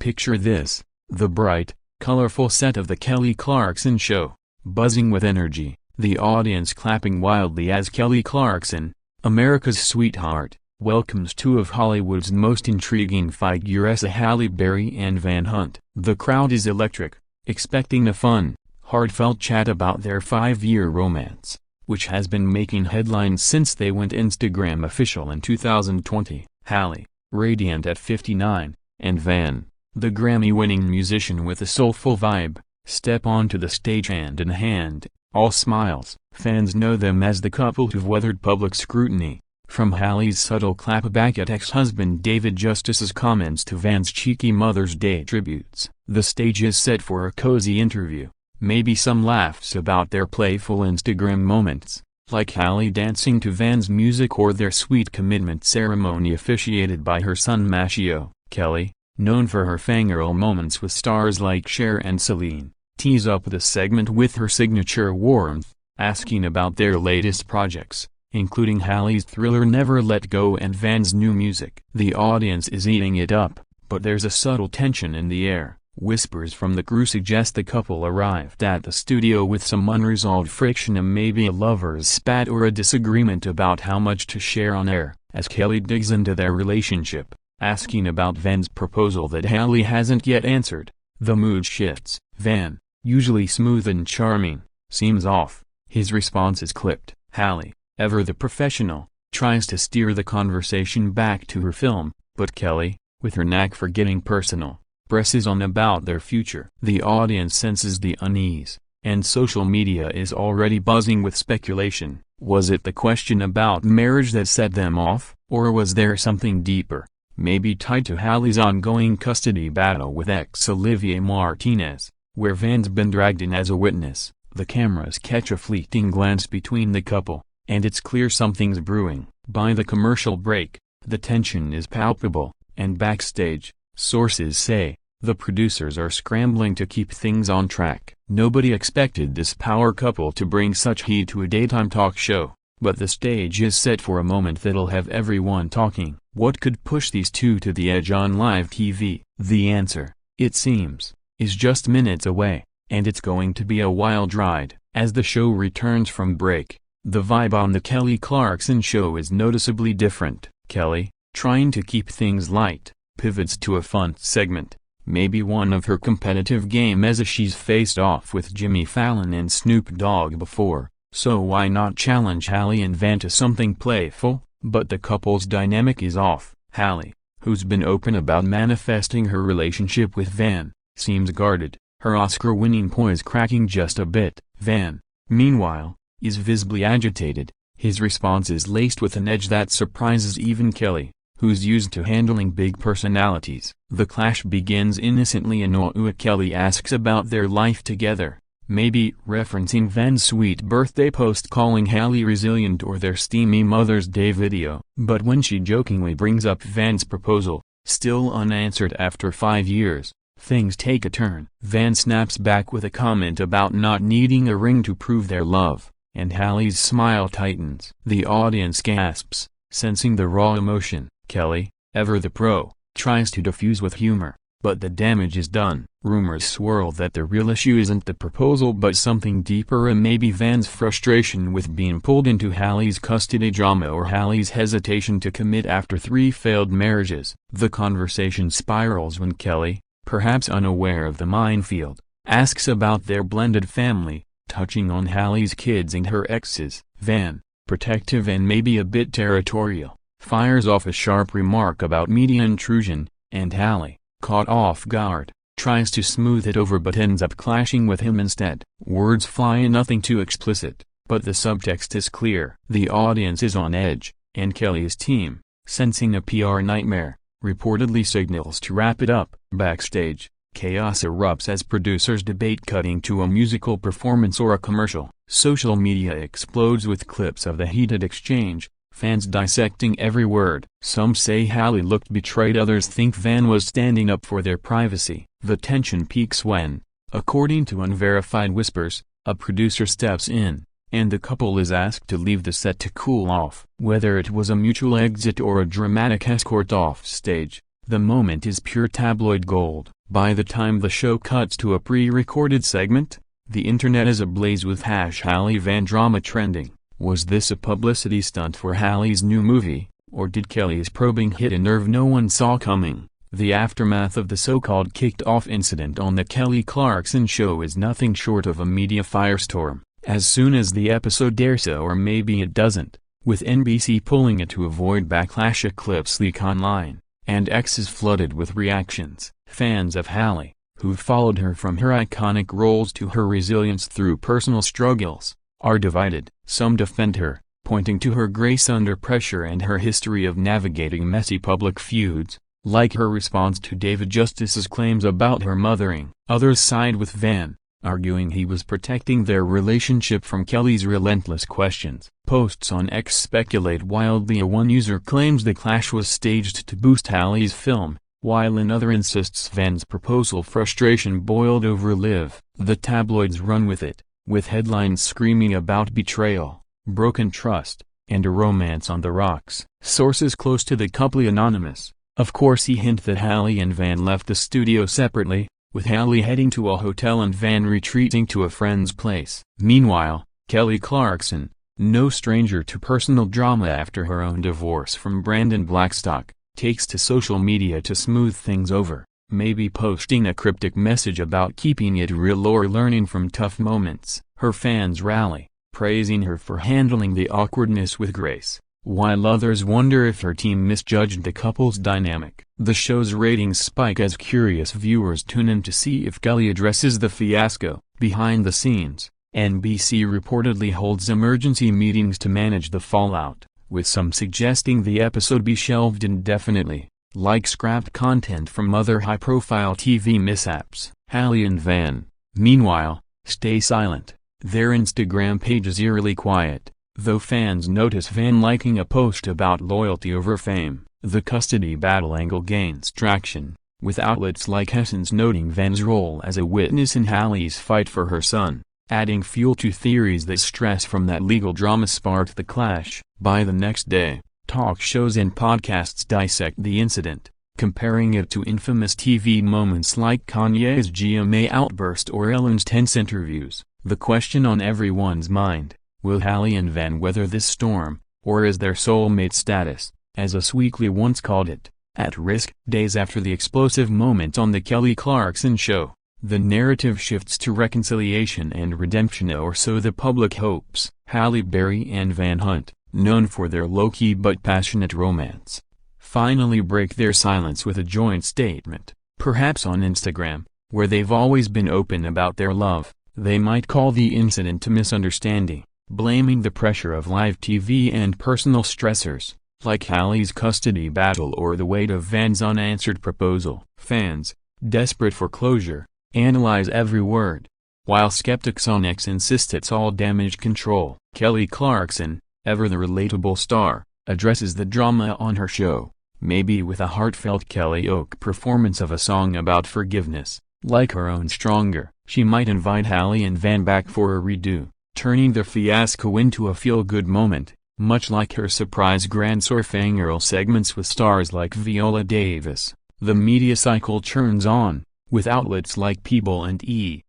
Picture this: the bright, colorful set of the Kelly Clarkson Show, buzzing with energy, the audience clapping wildly as Kelly Clarkson, America's sweetheart, welcomes two of Hollywood's most intriguing figures, Halle Berry and Van Hunt. The crowd is electric, expecting a fun, heartfelt chat about their 5-year romance, which has been making headlines since they went Instagram official in 2020. Halle, radiant at 59, and Van, the Grammy-winning musician with a soulful vibe, step onto the stage hand in hand, all smiles. Fans know them as the couple who've weathered public scrutiny, from Halle's subtle clapback at ex-husband David Justice's comments to Van's cheeky Mother's Day tributes. The stage is set for a cozy interview, maybe some laughs about their playful Instagram moments, like Halle dancing to Van's music or their sweet commitment ceremony officiated by her son Machio. Kelly, known for her fangirl moments with stars like Cher and Celine, tees up the segment with her signature warmth, asking about their latest projects, including Halle's thriller Never Let Go and Van's new music. The audience is eating it up, but there's a subtle tension in the air. Whispers from the crew suggest the couple arrived at the studio with some unresolved friction and maybe a lover's spat or a disagreement about how much to share on air. As Kelly digs into their relationship, asking about Van's proposal that Halle hasn't yet answered, the mood shifts. Van, usually smooth and charming, seems off. His response is clipped. Halle, ever the professional, tries to steer the conversation back to her film, but Kelly, with her knack for getting personal, presses on about their future. The audience senses the unease, and social media is already buzzing with speculation. Was it the question about marriage that set them off, or was there something deeper, maybe tied to Halle's ongoing custody battle with ex-Olivier Martinez, where Van's been dragged in as a witness? The cameras catch a fleeting glance between the couple, and it's clear something's brewing. By the commercial break, the tension is palpable, and backstage, sources say, the producers are scrambling to keep things on track. Nobody expected this power couple to bring such heat to a daytime talk show, but the stage is set for a moment that'll have everyone talking. What could push these two to the edge on live TV? The answer, it seems, is just minutes away, and it's going to be a wild ride. As the show returns from break, the vibe on the Kelly Clarkson Show is noticeably different. Kelly, trying to keep things light, pivots to a fun segment, maybe one of her competitive game, as she's faced off with Jimmy Fallon and Snoop Dogg before, so why not challenge Halle and Van to something playful? But the couple's dynamic is off. Halle, who's been open about manifesting her relationship with Van, seems guarded, her Oscar-winning poise cracking just a bit. Van, meanwhile, is visibly agitated. His response is laced with an edge that surprises even Kelly, who's used to handling big personalities. The clash begins innocently and Kelly asks about their life together, maybe referencing Van's sweet birthday post calling Halle resilient or their steamy Mother's Day video. But when she jokingly brings up Van's proposal, still unanswered after 5 years, things take a turn. Van snaps back with a comment about not needing a ring to prove their love, and Halle's smile tightens. The audience gasps, sensing the raw emotion. Kelly, ever the pro, tries to diffuse with humor, but the damage is done. Rumors swirl that the real issue isn't the proposal but something deeper, and maybe Van's frustration with being pulled into Halle's custody drama or Halle's hesitation to commit after 3 failed marriages. The conversation spirals when Kelly, perhaps unaware of the minefield, asks about their blended family, touching on Halle's kids and her exes. Van, protective and maybe a bit territorial, fires off a sharp remark about media intrusion, and Halle, caught off guard, tries to smooth it over but ends up clashing with him instead. Words fly and nothing too explicit, but the subtext is clear. The audience is on edge, and Kelly's team, sensing a PR nightmare, reportedly signals to wrap it up. Backstage, chaos erupts as producers debate cutting to a musical performance or a commercial. Social media explodes with clips of the heated exchange, fans dissecting every word. Some say Halle looked betrayed, others think Van was standing up for their privacy. The tension peaks when, according to unverified whispers, a producer steps in, and the couple is asked to leave the set to cool off. Whether it was a mutual exit or a dramatic escort off stage, The moment is pure tabloid gold. By the time the show cuts to a pre-recorded segment, the internet is ablaze with #Halle Van drama trending. Was this a publicity stunt for Halle's new movie, or did Kelly's probing hit a nerve no one saw coming? The aftermath of the so-called kicked-off incident on the Kelly Clarkson show is nothing short of a media firestorm. As soon as the episode airs, or maybe it doesn't, with NBC pulling it to avoid backlash, a clips leak online, and X is flooded with reactions. Fans of Halle, who've followed her from her iconic roles to her resilience through personal struggles, are divided. Some defend her, pointing to her grace under pressure and her history of navigating messy public feuds, like her response to David Justice's claims about her mothering. Others side with Van, arguing he was protecting their relationship from Kelly's relentless questions. Posts on X speculate wildly. One user claims the clash was staged to boost Halle's film, while another insists Van's proposal frustration boiled over Liv. The tabloids run with it, with headlines screaming about betrayal, broken trust, and a romance on the rocks. Sources close to the couple anonymous, of course, hint that Halle and Van left the studio separately, with Halle heading to a hotel and Van retreating to a friend's place. Meanwhile, Kelly Clarkson, no stranger to personal drama after her own divorce from Brandon Blackstock, takes to social media to smooth things over, maybe posting a cryptic message about keeping it real or learning from tough moments. Her fans rally, praising her for handling the awkwardness with grace, while others wonder if her team misjudged the couple's dynamic. The show's ratings spike as curious viewers tune in to see if Kelly addresses the fiasco. Behind the scenes, NBC reportedly holds emergency meetings to manage the fallout, with some suggesting the episode be shelved indefinitely, like scrapped content from other high-profile TV mishaps. Halle and Van, meanwhile, stay silent. Their Instagram page is eerily quiet, though fans notice Van liking a post about loyalty over fame. The custody battle angle gains traction, with outlets like Essence noting Van's role as a witness in Halle's fight for her son, adding fuel to theories that stress from that legal drama sparked the clash. By the next day, talk shows and podcasts dissect the incident, comparing it to infamous TV moments like Kanye's GMA outburst or Ellen's tense interviews. The question on everyone's mind: will Halle and Van weather this storm, or is their soulmate status, as Us Weekly once called it, at risk? Days after the explosive moment on the Kelly Clarkson show, the narrative shifts to reconciliation and redemption, or so the public hopes. Halle Berry and Van Hunt, known for their low-key but passionate romance, finally break their silence with a joint statement, perhaps on Instagram, where they've always been open about their love. They might call the incident a misunderstanding, blaming the pressure of live TV and personal stressors, like Halle's custody battle or the weight of Van's unanswered proposal. Fans, desperate for closure, analyze every word, while skeptics on X insist it's all damage control. Kelly Clarkson, ever the relatable star, addresses the drama on her show, maybe with a heartfelt Kelly Oak performance of a song about forgiveness. Like her own Stronger, she might invite Halle and Van back for a redo, turning the fiasco into a feel-good moment, much like her surprise Grand Surfangirl segments with stars like Viola Davis. The media cycle churns on, with outlets like People and E!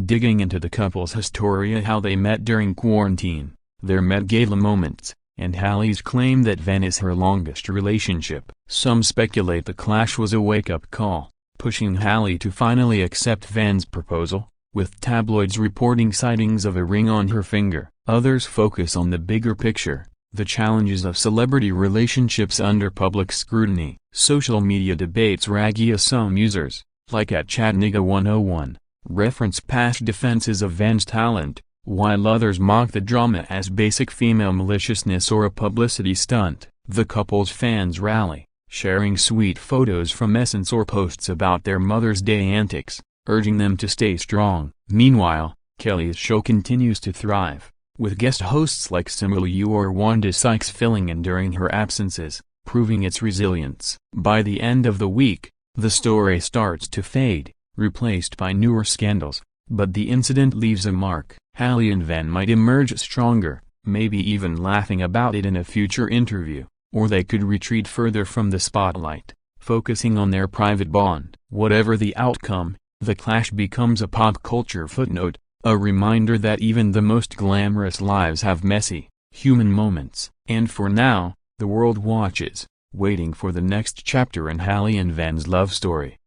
digging into the couple's historia, how they met during quarantine, their Met Gala moments, and Halle's claim that Van is her longest relationship. Some speculate the clash was a wake-up call, pushing Halle to finally accept Van's proposal, with tabloids reporting sightings of a ring on her finger. Others focus on the bigger picture, the challenges of celebrity relationships under public scrutiny. Social media debates raggy as some users, like at Chattanooga101, reference past defenses of Van's talent, while others mock the drama as basic female maliciousness or a publicity stunt. The couple's fans rally, sharing sweet photos from Essence or posts about their Mother's Day antics, urging them to stay strong. Meanwhile, Kelly's show continues to thrive, with guest hosts like Simu Liu or Wanda Sykes filling in during her absences, proving its resilience. By the end of the week, the story starts to fade, replaced by newer scandals, but the incident leaves a mark. Halle and Van might emerge stronger, maybe even laughing about it in a future interview, or they could retreat further from the spotlight. focusing on their private bond. Whatever the outcome, the clash becomes a pop culture footnote, a reminder that even the most glamorous lives have messy, human moments. And for now, the world watches, waiting for the next chapter in Halle and Van's love story.